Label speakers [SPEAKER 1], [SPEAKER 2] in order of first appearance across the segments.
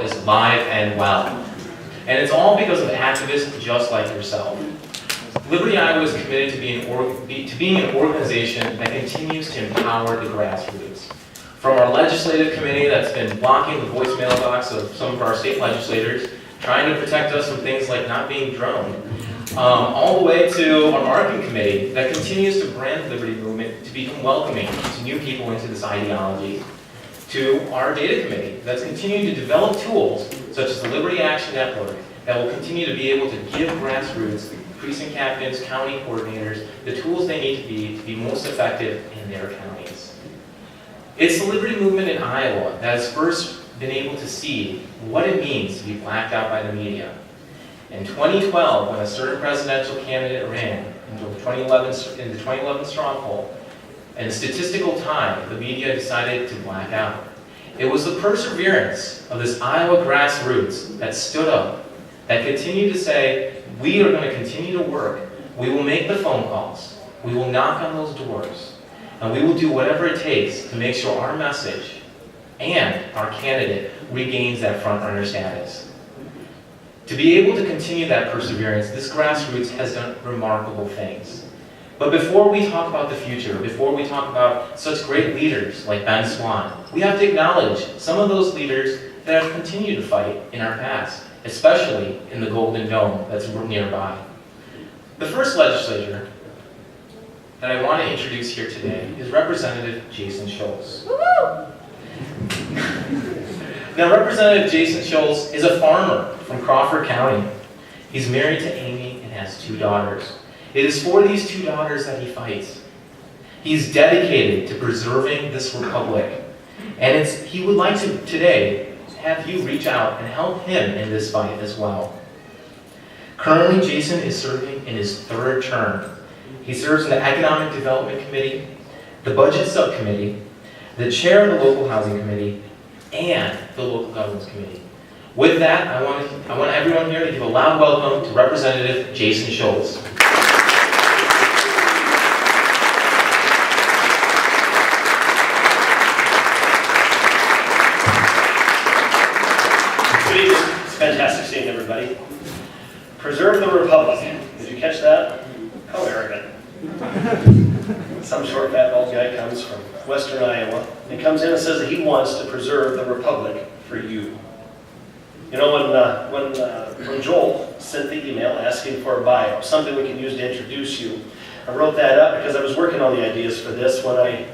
[SPEAKER 1] is alive and well. And it's all because of activists just like yourself. Liberty Iowa is committed to being an organization that continues to empower the grassroots. From our legislative committee that's been blocking the voicemail box of some of our state legislators, trying to protect us from things like not being droned, all the way to our marketing committee that continues to brand the Liberty Movement to become welcoming to new people into this ideology, to our data committee that's continuing to develop tools such as the Liberty Action Network that will continue to be able to give grassroots, precinct captains, county coordinators, the tools they need to be most effective in their counties. It's the Liberty Movement in Iowa that has first been able to see what it means to be blacked out by the media. In 2012, when a certain presidential candidate ran in the 2011 straw poll, in statistical time, the media decided to black out. It was the perseverance of this Iowa grassroots that stood up, that continued to say, we are going to continue to work. We will make the phone calls. We will knock on those doors. And we will do whatever it takes to make sure our message and our candidate regains that front runner status. To be able to continue that perseverance, this grassroots has done remarkable things. But before we talk about the future, before we talk about such great leaders like Ben Swan, we have to acknowledge some of those leaders that have continued to fight in our past, especially in the Golden Dome that's nearby. The first legislator that I want to introduce here today is Representative Jason Schultz. Now, Representative Jason Schultz is a farmer from Crawford County. He's married to Amy and has 2 daughters. It is for these 2 daughters that he fights. He's dedicated to preserving this republic. And he would like to today have you reach out and help him in this fight as well. Currently, Jason is serving in his 3rd term. He serves in the Economic Development Committee, the Budget Subcommittee, the chair of the Local Housing Committee, and the Local Governance Committee. With that, I want everyone here to give a loud welcome to Representative Jason Schultz.
[SPEAKER 2] Good evening. It's fantastic seeing everybody. Preserve the Republic. Did you catch that? How arrogant. Some short, fat, bald guy comes from western Iowa. And he comes in and says that he wants to preserve the Republic for you. You know, when Joel sent the email asking for a bio, something we can use to introduce you, I wrote that up because I was working on the ideas for this when I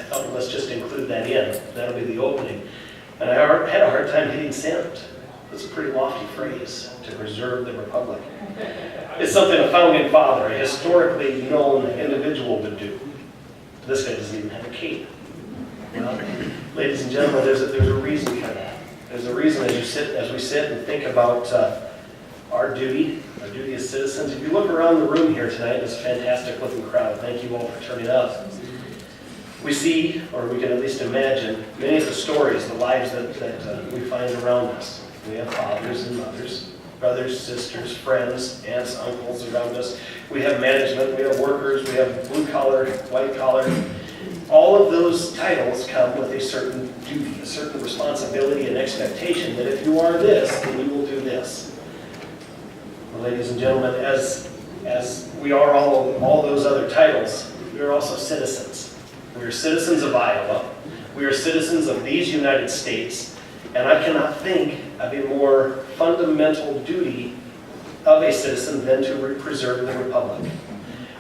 [SPEAKER 2] thought, well, let's just include that in. That'll be the opening. And I had a hard time hitting send. It's a pretty lofty phrase, to preserve the Republic. It's something a founding father, a historically known individual would do. This guy doesn't even have a cape. Well, ladies and gentlemen, there's a reason for that. There's a reason as we sit and think about our duty as citizens. If you look around the room here tonight, it's a fantastic looking crowd. Thank you all for turning out. We see, or we can at least imagine, many of the stories, the lives that we find around us. We have fathers and mothers, brothers, sisters, friends, aunts, uncles around us. We have management, we have workers, we have blue collar, white collar. All of those titles come with a certain duty, a certain responsibility and expectation that if you are this, then you will do this. Well, ladies and gentlemen, as we are all those other titles, we are also citizens. We are citizens of Iowa. We are citizens of these United States. And I cannot think of a more fundamental duty of a citizen than to preserve the Republic.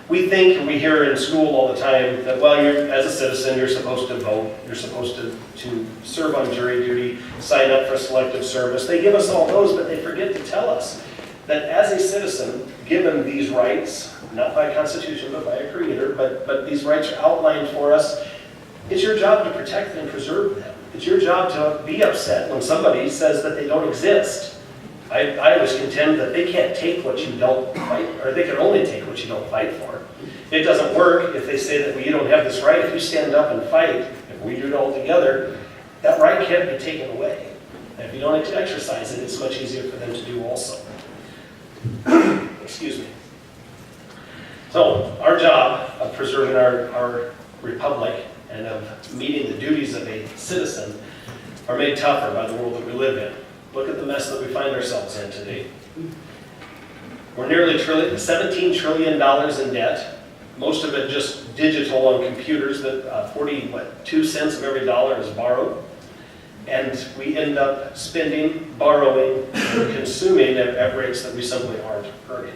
[SPEAKER 2] We think, and we hear in school all the time, that, well, as a citizen, you're supposed to vote, you're supposed to serve on jury duty, sign up for selective service. They give us all those, but they forget to tell us that as a citizen, given these rights, not by Constitution, but by a creator, but these rights are outlined for us, it's your job to protect and preserve them. It's your job to be upset when somebody says that they don't exist. I always contend that they can't take what you don't fight, or they can only take what you don't fight for. It doesn't work if they say that, well, you don't have this right. If you stand up and fight, if we do it all together, that right can't be taken away. And if you don't exercise it, it's much easier for them to do also. Excuse me. So, our job of preserving our republic and of meeting the duties of a citizen are made tougher by the world that we live in. Look at the mess that we find ourselves in today. We're nearly $17 trillion in debt, most of it just digital on computers that 2 cents of every dollar is borrowed. And we end up spending, borrowing, and consuming at rates that we simply aren't earning.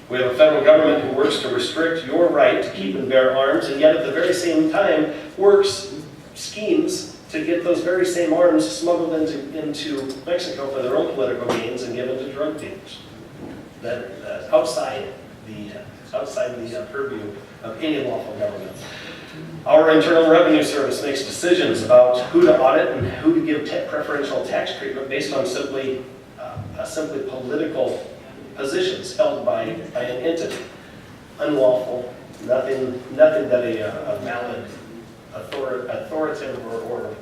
[SPEAKER 2] We have a federal government who works to restrict your right to keep and bear arms, and yet at the very same time works schemes to get those very same arms smuggled into Mexico for their own political gains and given to drug dealers. That's outside the purview of any lawful government. Our Internal Revenue Service makes decisions about who to audit and who to give preferential tax treatment based on simply political positions held by an entity. Unlawful, nothing that a valid authoritative or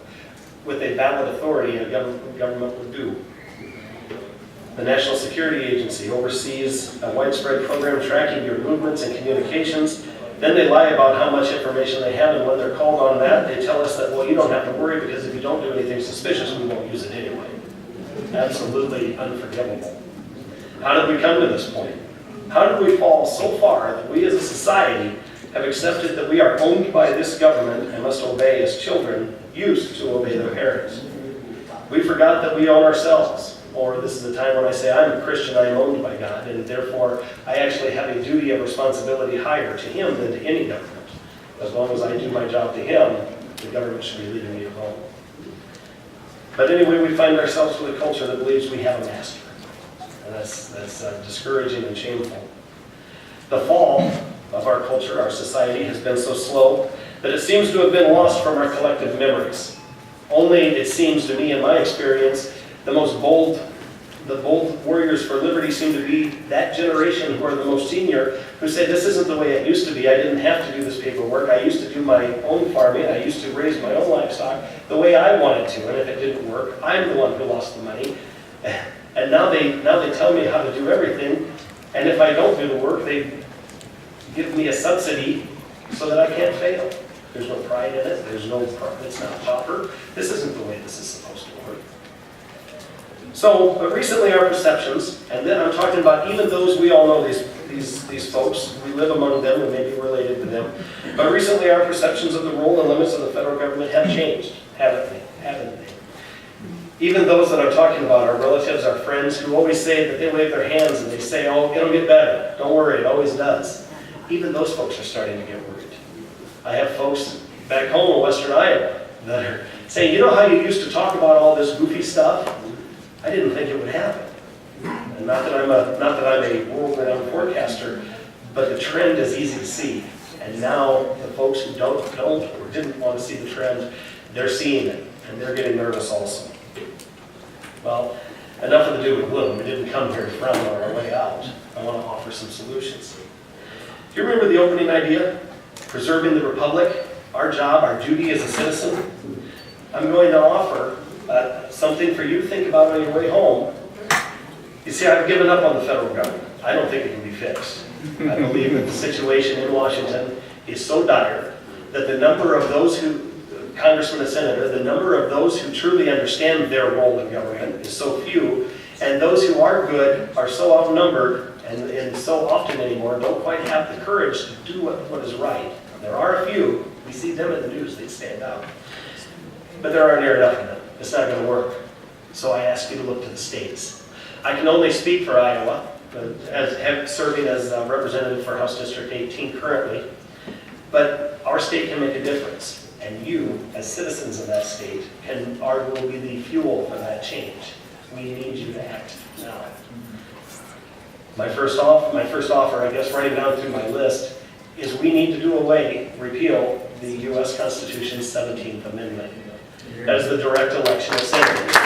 [SPEAKER 2] with a valid authority a government would do. The National Security Agency oversees a widespread program tracking your movements and communications. Then they lie about how much information they have, and when they're called on that, they tell us that, well, you don't have to worry because if you don't do anything suspicious, we won't use it anyway. Absolutely unforgivable. How did we come to this point? How did we fall so far that we as a society have accepted that we are owned by this government and must obey as children used to obey their parents? We forgot that we own ourselves. Or this is the time when I say I'm a Christian, I am owned by God, and therefore I actually have a duty of responsibility higher to Him than to any government. As long as I do my job to Him, the government should be leaving me alone. But anyway, we find ourselves with a culture that believes we have a master. And that's discouraging and shameful. The fall of our culture, our society, has been so slow that it seems to have been lost from our collective memories. Only, it seems to me, in my experience, the bold warriors for liberty seem to be that generation who are the most senior, who say, this isn't the way it used to be. I didn't have to do this paperwork. I used to do my own farming. I used to raise my own livestock the way I wanted to. And if it didn't work, I'm the one who lost the money. And now they tell me how to do everything. And if I don't do the work, they give me a subsidy so that I can't fail. There's no pride in it. It's not proper. This isn't the way this is supposed to work. So, but recently our perceptions, and then I'm talking about even those we all know, these folks, we live among them and may be related to them, but recently our perceptions of the role and limits of the federal government have changed, haven't they? Even those that I'm talking about, our relatives, our friends, who always say that they wave their hands and they say, oh, it'll get better, don't worry, it always does. Even those folks are starting to get worried. I have folks back home in Western Iowa that are saying, you know how you used to talk about all this goofy stuff? I didn't think it would happen. And not that I'm a world-renowned forecaster, but the trend is easy to see. And now the folks who don't or didn't want to see the trend, they're seeing it, and they're getting nervous also. Well, enough of the doom and gloom. We didn't come here from or our way out. I want to offer some solutions. Do you remember the opening idea? Preserving the Republic, our job, our duty as a citizen. I'm going to offer something for you to think about on your way home. You see, I've given up on the federal government. I don't think it can be fixed. I believe that the situation in Washington is so dire that the number of those Congressman and Senator, the number of those who truly understand their role in government is so few, and those who are good are so outnumbered and so often anymore don't quite have the courage to do what is right. There are a few. We see them in the news. They stand out. But there aren't near enough of them. It's not going to work. So I ask you to look to the states. I can only speak for Iowa, serving as a representative for House District 18 currently. But our state can make a difference. And you, as citizens of that state, will be the fuel for that change. We need you to act now. My first offer, I guess, writing down through my list, is we need to repeal the U.S. Constitution's 17th Amendment. That is the direct election of senators.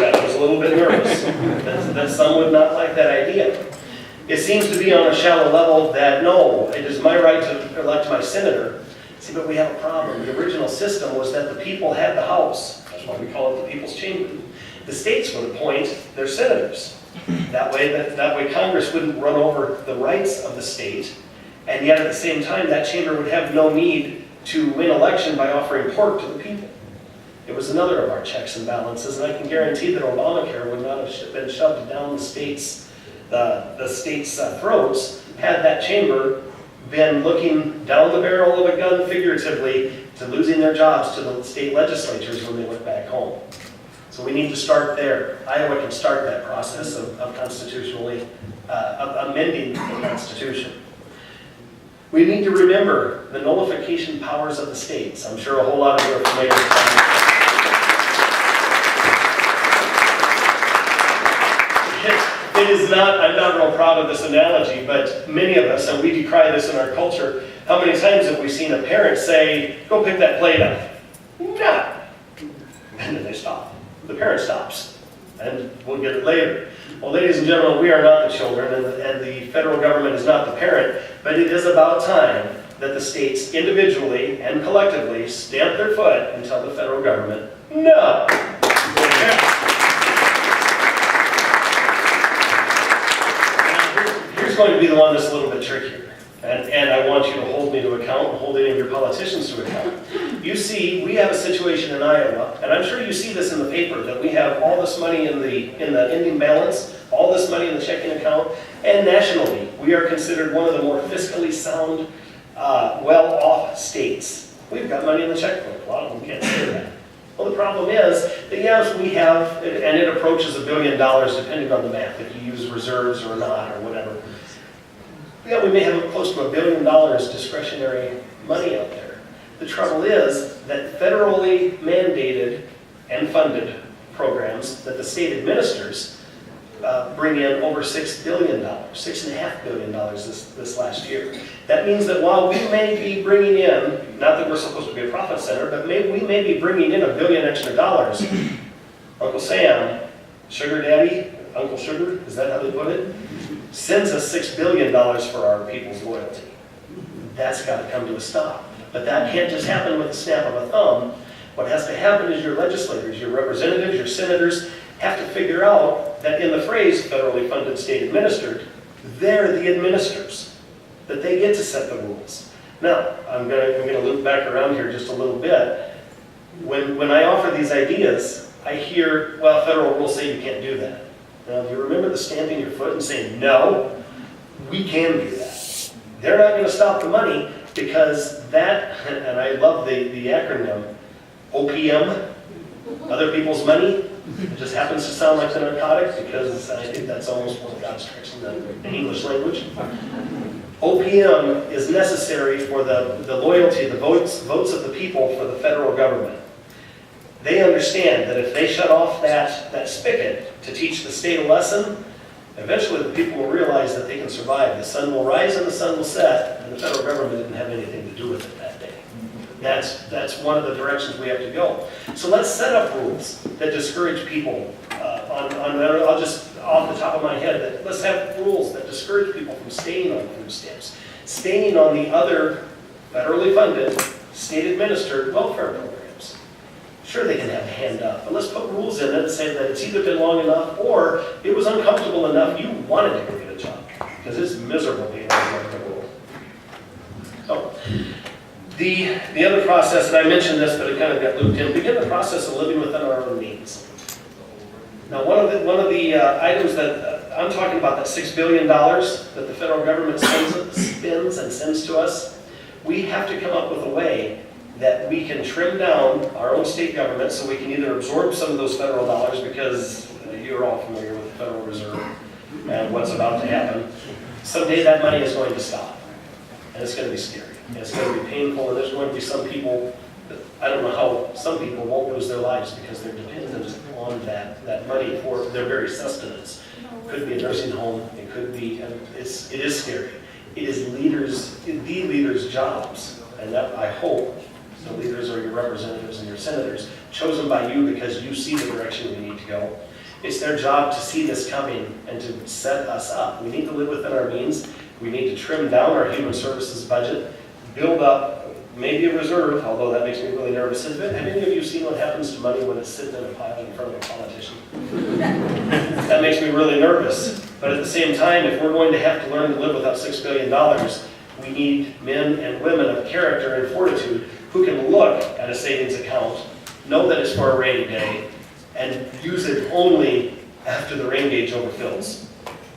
[SPEAKER 2] I was a little bit nervous that some would not like that idea. It seems to be on a shallow level that, no, it is my right to elect my senator. See, but we have a problem. The original system was that the people had the House. That's why we call it the People's Chamber. The states would appoint their senators. That way Congress wouldn't run over the rights of the state, And yet at the same time, that chamber would have no need to win election by offering pork to the people. It was another of our checks and balances, and I can guarantee that Obamacare would not have been shoved down the state's throats had that chamber been looking down the barrel of a gun, figuratively, to losing their jobs to the state legislatures when they went back home. So we need to start there. Iowa can start that process of constitutionally amending the Constitution. We need to remember the nullification powers of the states. I'm sure a whole lot of you are familiar with that. It is not, I'm not real proud of this analogy, but many of us, and we decry this in our culture, how many times have we seen a parent say, go pick that plate up? No. And then they stop. The parent stops, and we'll get it later. Well, ladies and gentlemen, we are not the children, and the federal government is not the parent, but it is about time that the states individually and collectively stamp their foot and tell the federal government, no. Here's going to be the one that's a little bit trickier, and I want you to hold me to account and hold any of your politicians to account. You see, we have a situation in Iowa, and I'm sure you see this in the paper, that we have all this money in the ending balance, all this money in the checking account, and nationally, we are considered one of the more fiscally sound, well-off states. We've got money in the checkbook. A lot of them can't say that. Well, the problem is that yes, we have, and it approaches $1 billion depending on the math, if you use reserves or not or whatever. Yeah, we may have close to $1 billion discretionary money out there. The trouble is that federally mandated and funded programs that the state administers bring in over $6 billion, $6.5 billion this last year. That means that while we may be bringing in, not that we're supposed to be a profit center, but we may be bringing in $1 billion extra dollars, Uncle Sam, Sugar Daddy, Uncle Sugar, is that how they put it? Sends us $6 billion for our people's loyalty. That's got to come to a stop. But that can't just happen with a snap of a thumb. What has to happen is your legislators, your representatives, your senators have to figure out that in the phrase federally funded, state administered, they're the administrators, that they get to set the rules. Now, I'm going to loop back around here just a little bit. When I offer these ideas, I hear, well, federal rules say you can't do that. Now, do you remember the stamping your foot and saying, no, we can do that. They're not going to stop the money because that, and I love the acronym, OPM, other people's money. It just happens to sound like a narcotic because I think that's almost one of God's tricks in the English language. OPM is necessary for the loyalty, the votes of the people for the federal government. They understand that if they shut off that spigot to teach the state a lesson, eventually the people will realize that they can survive. The sun will rise and the sun will set, and the federal government didn't have anything to do with it that day. That's one of the directions we have to go. So let's set up rules that discourage people. I'll just, off the top of my head, let's have rules that discourage people from staying on food stamps, staying on the other federally funded, state-administered welfare programs. Sure, they can have a hand up, but let's put rules in it that say that it's either been long enough or it was uncomfortable enough you wanted to go get a job, because it's miserable being on the world. So, the other process, and I mentioned this, but it kind of got looped in, begin the process of living within our own means. Now, one of the items that I'm talking about, that $6 billion that the federal government spends and sends to us, we have to come up with a way that we can trim down our own state government so we can either absorb some of those federal dollars, because you're all familiar with the Federal Reserve and what's about to happen. Someday that money is going to stop, and it's going to be scary. And it's going to be painful, and there's going to be some people, I don't know how some people won't lose their lives because they're dependent on that money for their very sustenance. It could be a nursing home, it could be, and it is scary. It is the leaders' jobs, and that I hope the leaders are your representatives and your senators, chosen by you because you see the direction we need to go. It's their job to see this coming and to set us up. We need to live within our means. We need to trim down our human services budget, build up maybe a reserve, although that makes me really nervous. Have any of you seen what happens to money when it's sitting in a pile in front of a politician? That makes me really nervous. But at the same time, if we're going to have to learn to live without $6 billion, We need men and women of character and fortitude who can look at a savings account, know that it's for a rainy day, and use it only after the rain gauge overfills.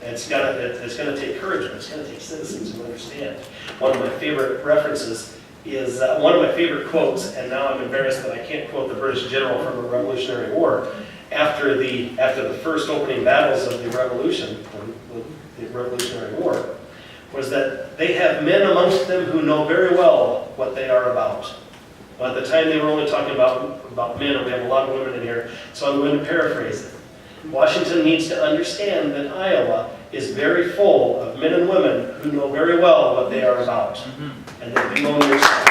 [SPEAKER 2] And it's gonna take courage, but it's gonna take citizens who understand. One of my favorite references is one of my favorite quotes, and now I'm embarrassed that I can't quote the British general from the Revolutionary War. After the first opening battles of the Revolution, or the Revolutionary War, was that they have men amongst them who know very well what they are about. Well, at the time they were only talking about men, and we have a lot of women in here, so I'm going to paraphrase it. Washington needs to understand that Iowa is very full of men and women who know very well what they are about. And they belong to yourself.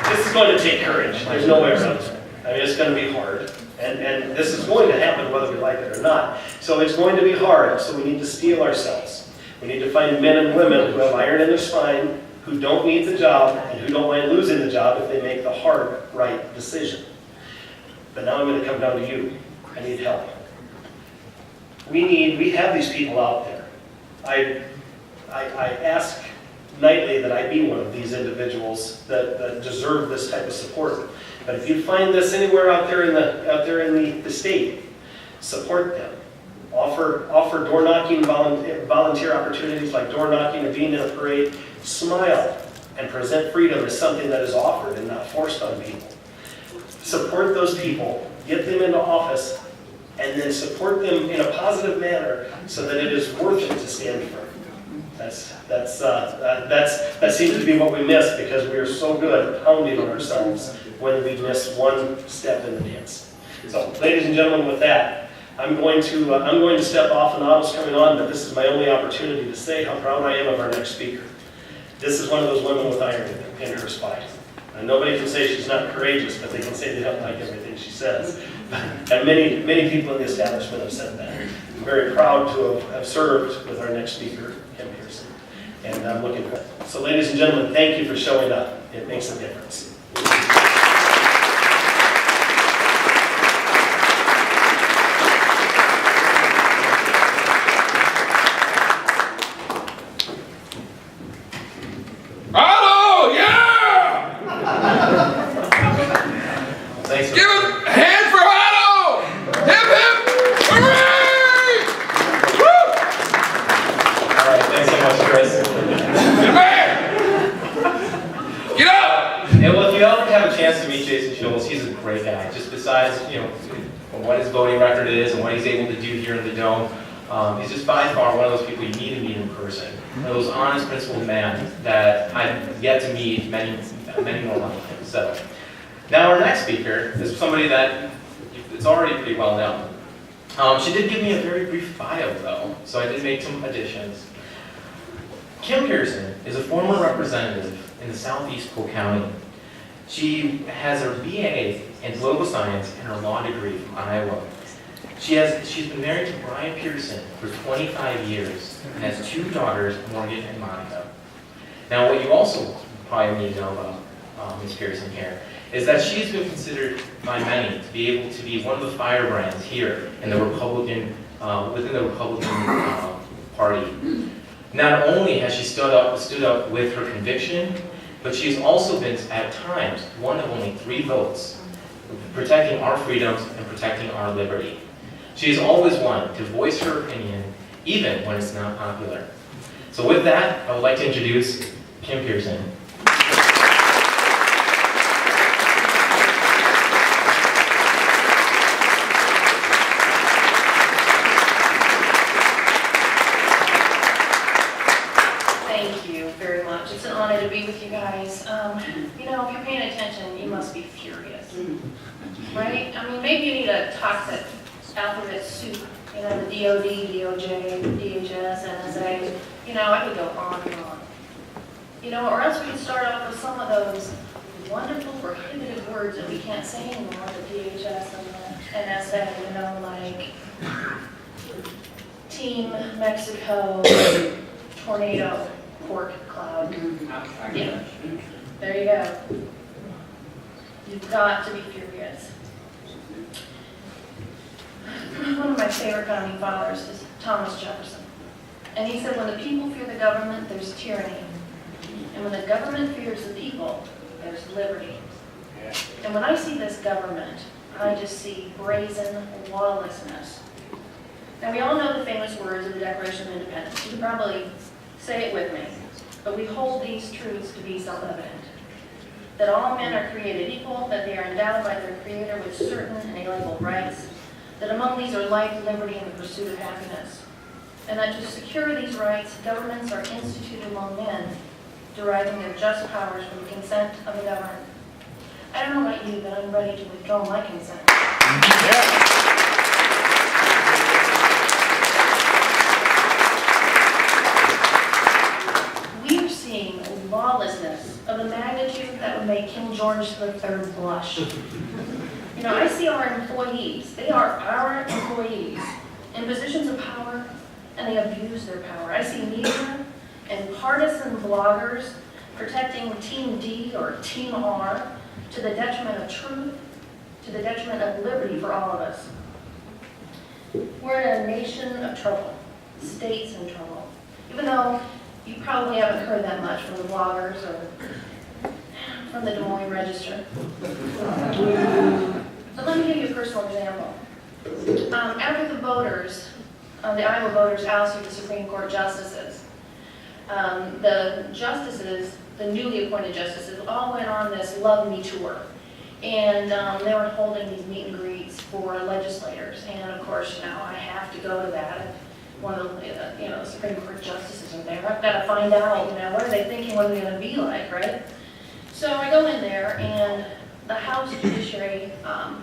[SPEAKER 2] This is going to take courage. There's no way around it. I mean, it's going to be hard. And this is going to happen whether we like it or not. So it's going to be hard, so we need to steel ourselves. We need to find men and women who have iron in their spine, who don't need the job, and who don't mind losing the job if they make the hard, right decision. But now I'm going to come down to you. I need help. We have these people out there. I ask nightly that I be one of these individuals that deserve this type of support. But if you find this anywhere out there in the state, support them. Offer door knocking, volunteer opportunities like door knocking or being in a parade. Smile and present freedom as something that is offered and not forced on people. Support those people, get them into office, and then support them in a positive manner so that it is worth it to stand firm. That seems to be what we miss because we are so good at pounding on ourselves when we miss one step in the dance. So, ladies and gentlemen, with that, I'm going to step off, and Otto's coming on, but this is my only opportunity to say how proud I am of our next speaker. This is one of those women with iron in her spine. And nobody can say she's not courageous, but they can say they don't like everything she says. And many people in the establishment have said that. I'm very proud to have served with our next speaker, Kim Pearson. And I'm looking forward. So ladies and gentlemen, thank you for showing up. It makes a difference.
[SPEAKER 1] What his voting record is and what he's able to do here in the Dome. He's just by far one of those people you need to meet in person. One of those honest, principled men that I've yet to meet many more like him. So, now our next speaker is somebody that it's already pretty well known. She did give me a very brief bio though, so I did make some additions. Kim Pearson is a former representative in the Southeast Polk County. She has her BA in political science and her law degree from Iowa. She's been married to Brian Pearson for 25 years and has 2 daughters, Morgan and Monica. Now, what you also probably need to know about Ms. Pearson here is that she's been considered by many to be able to be one of the firebrands here in the Republican, within the Republican Party. Not only has she stood up with her conviction, but she's also been, at times, one of only 3 votes, protecting our freedoms and protecting our liberty. She is always one to voice her opinion, even when it's not popular. So with that, I would like to introduce Kim Pearson.
[SPEAKER 3] Thank you very much. It's an honor to be with you guys. You know, if you're paying attention, you must be furious, right? I mean, maybe you need to talk that alphabet soup, you know, the DOD, DOJ, DHS, NSA, you know, I could go on and on. You know, or else we could start off with some of those wonderful prohibited words that we can't say anymore, the DHS and the NSA, you know, like Team Mexico, tornado, pork cloud. Yeah, there you go. You've got to be furious. one of my favorite founding fathers is Thomas Jefferson. And he said, when the people fear the government, there's tyranny. And when the government fears the people, there's liberty. And when I see this government, I just see brazen lawlessness. Now, we all know the famous words of the Declaration of Independence. You can probably say it with me. But we hold these truths to be self-evident. That all men are created equal, that they are endowed by their Creator with certain inalienable rights, that among these are life, liberty, and the pursuit of happiness. And that to secure these rights, governments are instituted among men, deriving their just powers from the consent of the governed. I don't know about you, but I'm ready to withdraw my consent. We are seeing lawlessness of a magnitude that would make King George III blush. You know, I see our employees, they are our employees, in positions of power, and they abuse their power. I see media and partisan bloggers protecting Team D or Team R to the detriment of truth, to the detriment of liberty for all of us. We're in a nation of trouble, states in trouble. Even though you probably haven't heard that much from the bloggers or from the Des Moines Register. But let me give you a personal example. After the voters, the Iowa voters ousted the Supreme Court justices, the justices, the newly appointed justices, all went on this Love Me tour. And they were holding these meet and greets for legislators. And of course, now I have to go to that. One of the Supreme Court justices are there. I've got to find out, what are they thinking, what are they going to be like, right? So I go in there, and the House Judiciary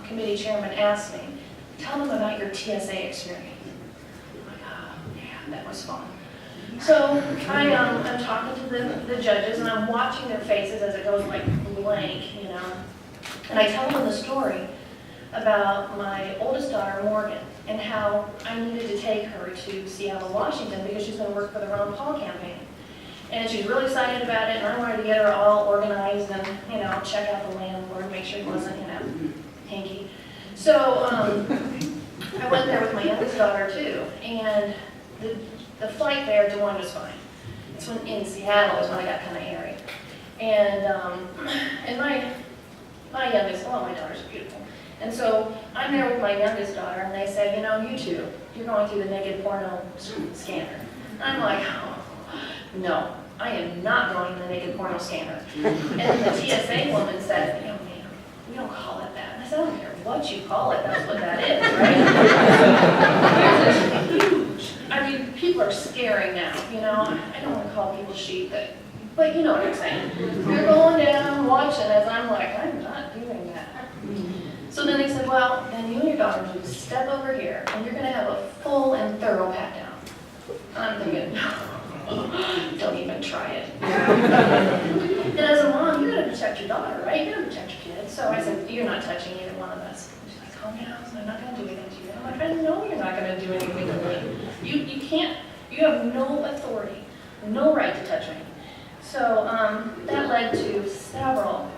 [SPEAKER 3] Committee Chairman asked me, tell them about your TSA experience. I'm like, oh, yeah, that was fun. So I'm talking to the judges, and I'm watching their faces as it goes like blank, And I tell them the story about my oldest daughter, Morgan, and how I needed to take her to Seattle, Washington, because she's going to work for the Ron Paul campaign. And she's really excited about it, and I wanted to get her all organized and, check out the landlord, make sure he wasn't, hanky. So I went there with my youngest daughter, too, and the flight there, Des Moines was fine. It's when in Seattle is when I got kind of hairy. And my youngest, my daughters are beautiful. And so I'm there with my youngest daughter, and they said, you two, you're going through the naked porno scanner. And I'm like, oh, no, I am not going to the naked porno scanner. And then the TSA woman said, ma'am, we don't call it that. And I said, I don't care what you call it, that's what that is, right? It's huge. People are scaring now, I don't want to call people sheep, but you know what I'm saying. You're going down, watching as I'm like, I'm not doing that. So then they said, well, then you and your daughter need to step over here, and you're going to have a full and thorough pat down. I'm thinking, don't even try it. And as a mom, you're going to protect your daughter, right? You're going to protect your kids. So I said, you're not touching either one of us. She's like, calm down, I'm not going to do anything to you. I'm like, I know you're not going to do anything to me. You can't, you have no authority, no right to touch me. So that led to several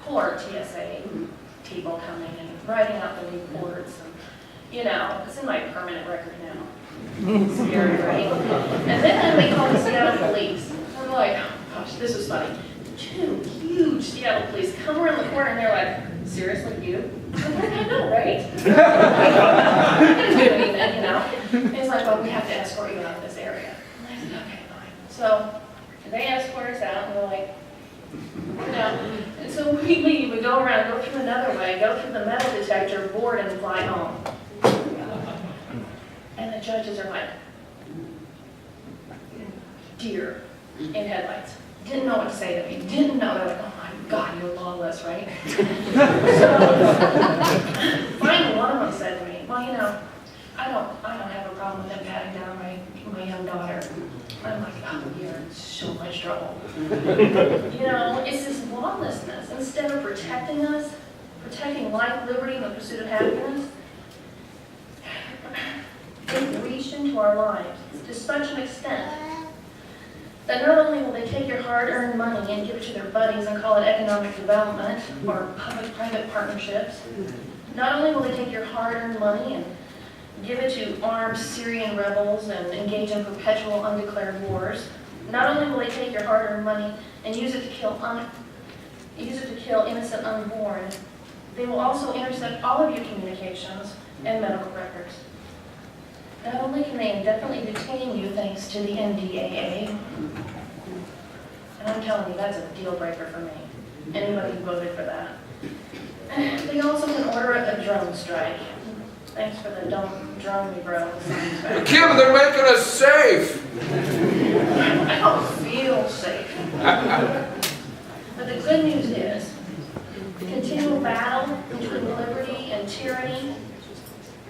[SPEAKER 3] poor TSA people coming and writing out the reports. And, it's in my permanent record now. Scary, right? And then they called the Seattle police. I'm like, oh gosh, this was funny. 2 huge Seattle police come around the corner and they're like, seriously, you? I'm like, I know, right? I'm going to do anything, And it's like, well, we have to escort you out of this area. And I said, okay, fine. So they escort us out, and we're like, And so we leave, we go around, go through another way, go through the metal detector, board, and fly home. And the judges are like, deer in headlights. Didn't know what to say to me. Didn't know. They're like, oh my God, you're lawless, right? So finally, one of them said to me, well, I don't have a problem with them patting down my young daughter. I'm like, oh, you're in so much trouble. It's this lawlessness. Instead of protecting us, protecting life, liberty, and the pursuit of happiness, they've reached into our lives to such an extent that not only will they take your hard-earned money and give it to their buddies and call it economic development or public-private partnerships, not only will they take your hard-earned money and give it to armed Syrian rebels and engage in perpetual undeclared wars, not only will they take your hard-earned money and use it to kill innocent unborn, they will also intercept all of your communications and medical records. Not only can they indefinitely detain you thanks to the NDAA, and I'm telling you, that's a deal breaker for me. Anybody who voted for that. They also can order a drone strike. Thanks for the don't drone me, bro.
[SPEAKER 4] Kim, they're making us safe.
[SPEAKER 3] I don't feel safe. But the good news is, the continual battle between liberty and tyranny,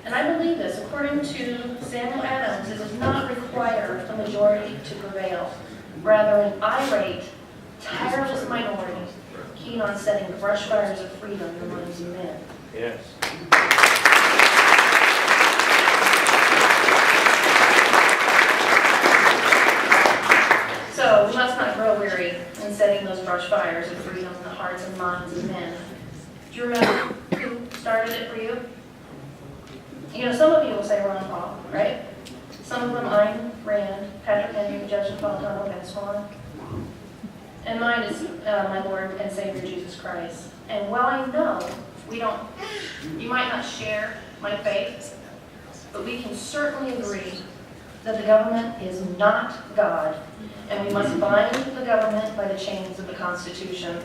[SPEAKER 3] and I believe this, according to Samuel Adams, it does not require a majority to prevail. Rather, an irate, tireless minority keen on setting brush fires of freedom in the minds of men.
[SPEAKER 2] Yes.
[SPEAKER 3] So we must not grow weary in setting those brush fires of freedom in the hearts and minds of men. Do you remember who started it for you? You know, some of you will say Ron Paul, right? Some of them Ayn Rand, Patrick Henry, Judge Napolitano, Ben Swan. And mine is my Lord and Savior Jesus Christ. And while I know you might not share my faith, but we can certainly agree that the government is not God, and we must bind the government by the chains of the Constitution.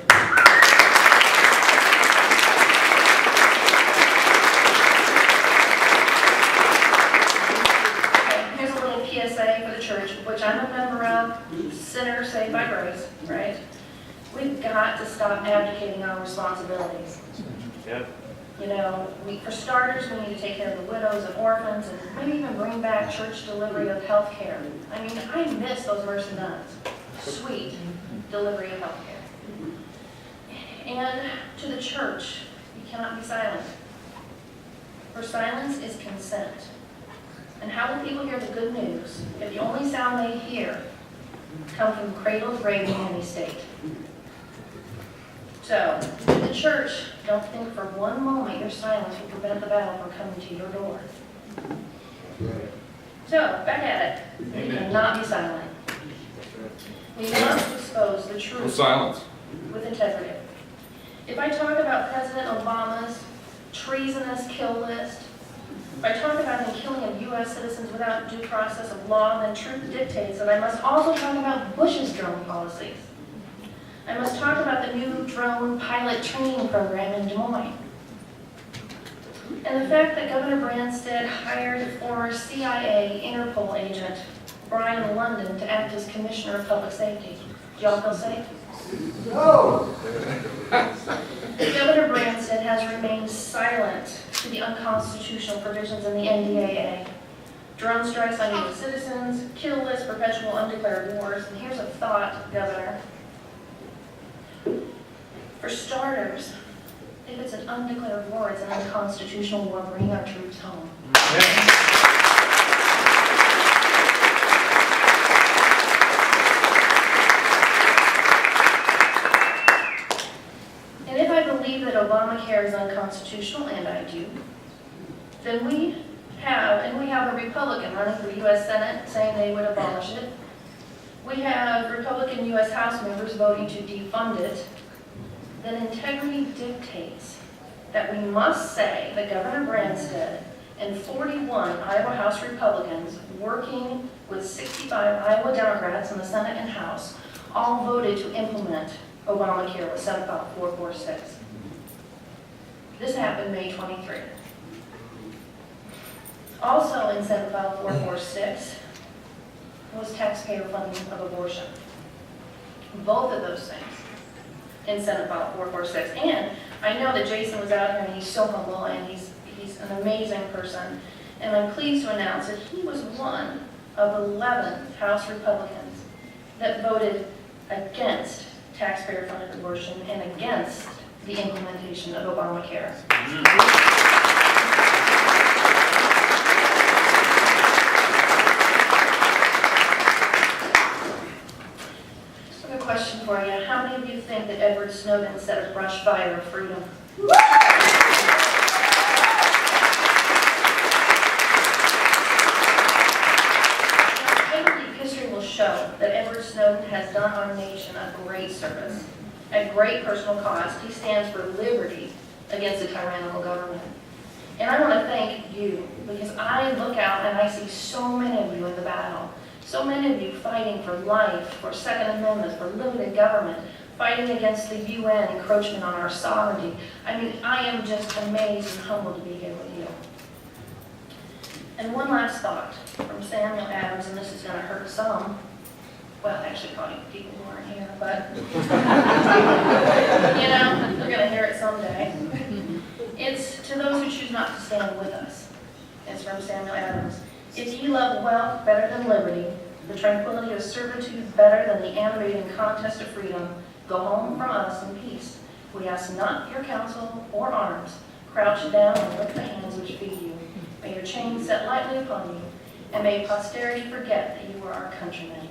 [SPEAKER 3] Here's a little PSA for the church, which I'm a member of, sinner saved by grace, right? We've got to stop abdicating our responsibilities.
[SPEAKER 2] Yep.
[SPEAKER 3] You know, for starters, we need to take care of the widows and orphans and maybe even bring back church delivery of health care. I mean, I miss those Mercy nuns. Sweet delivery of health care. And to the church, you cannot be silent. For silence is consent. And how will people hear the good news if the only sound they hear come from cradle to grave in any state? So, the church, don't think for one moment your silence will prevent the battle from coming to your door. So, back at it. We cannot be silent. We must expose the
[SPEAKER 4] No
[SPEAKER 3] truth
[SPEAKER 4] silence.
[SPEAKER 3] with integrity. If I talk about President Obama's treasonous kill list, if I talk about him killing of U.S. citizens without due process of law, then truth dictates that I must also talk about Bush's drone policies. I must talk about the new drone pilot training program in Des Moines. And the fact that Governor Branstad hired former CIA Interpol agent Brian London to act as Commissioner of Public Safety. Do y'all feel safe?
[SPEAKER 4] No.
[SPEAKER 3] Governor Branstad has remained silent to the unconstitutional provisions in the NDAA. Drone strikes on U.S. citizens, kill list, perpetual undeclared wars. And here's a thought, Governor. For starters, if it's an undeclared war, it's an unconstitutional war, bring our troops home. And if I believe that Obamacare is unconstitutional, and I do, then we have a Republican running for U.S. Senate saying they would abolish it. We have Republican U.S. House members voting to defund it. Then integrity dictates that we must say that Governor Branstad and 41 Iowa House Republicans working with 65 Iowa Democrats in the Senate and House all voted to implement Obamacare with Senate File 446. This happened May 23. Also in Senate File 446 was taxpayer funding of abortion. Both of those things in Senate File 446. And I know that Jason was out here and he's so humble and he's an amazing person. And I'm pleased to announce that he was one of 11 House Republicans that voted against taxpayer-funded abortion and against the implementation of Obamacare. So a question for you. How many of you think that Edward Snowden set a brush fire of freedom? show that Edward Snowden has done our nation a great service. At great personal cost, he stands for liberty against a tyrannical government. And I want to thank you, because I look out and I see so many of you in the battle. So many of you fighting for life, for Second Amendment, for limited government, fighting against the UN encroachment on our sovereignty. I mean, I am just amazed and humbled to be here with you. And one last thought from Samuel Adams, and this is going to hurt some. Well, actually, probably people who aren't here, but you know, they're going to hear it someday. It's to those who choose not to stand with us. It's from Samuel Adams. If ye love wealth better than liberty, the tranquility of servitude better than the animating contest of freedom, go home from us in peace. We ask not your counsel or arms. Crouch down and lick the hands which feed you. May your chains set lightly upon you, and may posterity forget that you were our countrymen.